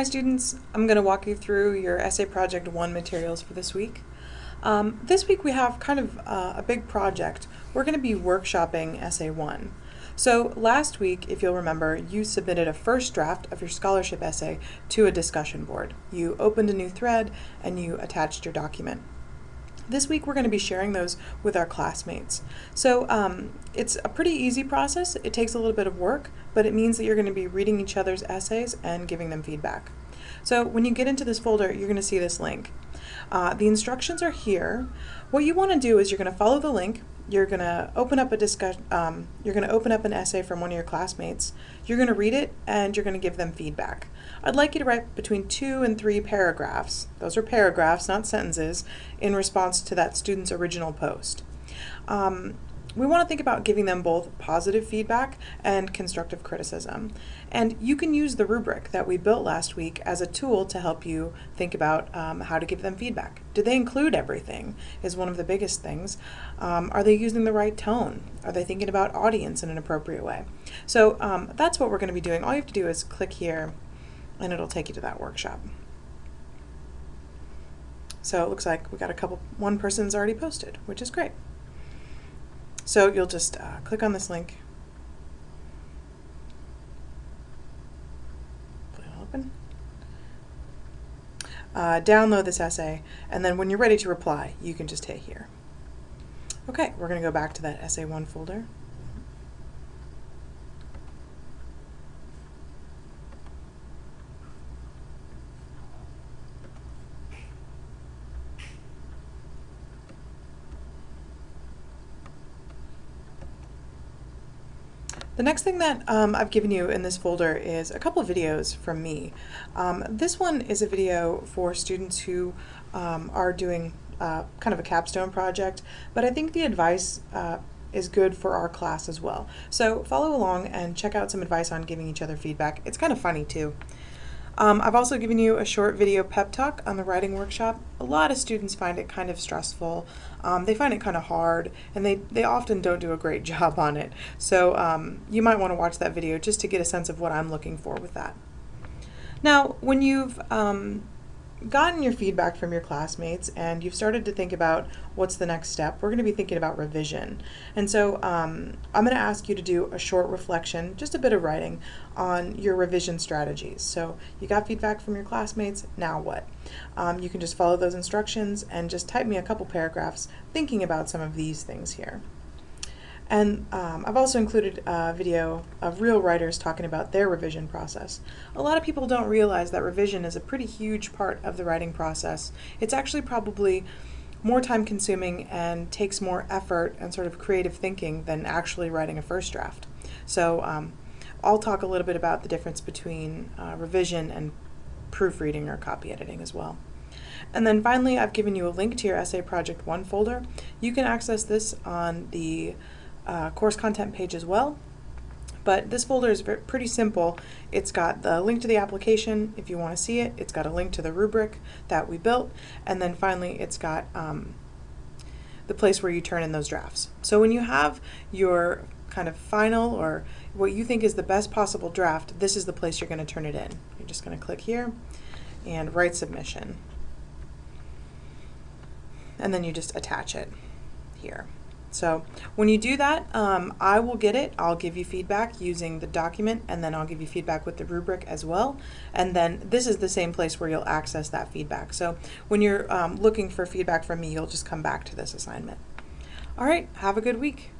Hi students, I'm going to walk you through your Essay Project 1 materials for this week. This week we have kind of a big project. We're going to be workshopping Essay 1. So last week, if you'll remember, you submitted a first draft of your scholarship essay to a discussion board. You opened a new thread and you attached your document. This week we're going to be sharing those with our classmates. So it's a pretty easy process. It takes a little bit of work, but it means that you're going to be reading each other's essays and giving them feedback. So when you get into this folder, you're going to see this link. The instructions are here. What you want to do is you're going to follow the link. You're going to open up a you're going to open up an essay from one of your classmates. You're going to read it and you're going to give them feedback. I'd like you to write between 2 and 3 paragraphs. Those are paragraphs, not sentences, in response to that student's original post. We want to think about giving them both positive feedback and constructive criticism. And you can use the rubric that we built last week as a tool to help you think about how to give them feedback. Did they include everything is one of the biggest things. Are they using the right tone? Are they thinking about audience in an appropriate way? So that's what we're going to be doing. All you have to do is click here and it'll take you to that workshop. So it looks like we got one person's already posted, which is great. So you'll just click on this link, open, download this essay, and then when you're ready to reply, you can just hit here. Okay, we're going to go back to that Essay 1 folder. The next thing that I've given you in this folder is a couple of videos from me. This one is a video for students who are doing kind of a capstone project, but I think the advice is good for our class as well. So follow along and check out some advice on giving each other feedback. It's kind of funny too. I've also given you a short video pep talk on the writing workshop. A lot of students find it kind of stressful. They find it kind of hard, and they often don't do a great job on it. So you might want to watch that video just to get a sense of what I'm looking for with that. Now, when you've gotten your feedback from your classmates and you've started to think about what's the next step, we're going to be thinking about revision. And so I'm going to ask you to do a short reflection, just a bit of writing, on your revision strategies. So you got feedback from your classmates, now what? You can just follow those instructions and just type me a couple paragraphs thinking about some of these things here. And I've also included a video of real writers talking about their revision process. A lot of people don't realize that revision is a pretty huge part of the writing process. It's actually probably more time consuming and takes more effort and sort of creative thinking than actually writing a first draft. So I'll talk a little bit about the difference between revision and proofreading or copy editing as well. And then finally, I've given you a link to your Essay Project 1 folder. You can access this on the course content page as well, but this folder is pretty simple. It's got the link to the application if you want to see it. It's got a link to the rubric that we built, and then finally it's got the place where you turn in those drafts. So when you have your kind of final or what you think is the best possible draft, this is the place you're going to turn it in. You're just going to click here and write submission, and then you just attach it here. So when you do that, I will get it. I'll give you feedback using the document, and then I'll give you feedback with the rubric as well. And then this is the same place where you'll access that feedback. So when you're looking for feedback from me, you'll just come back to this assignment. All right, have a good week.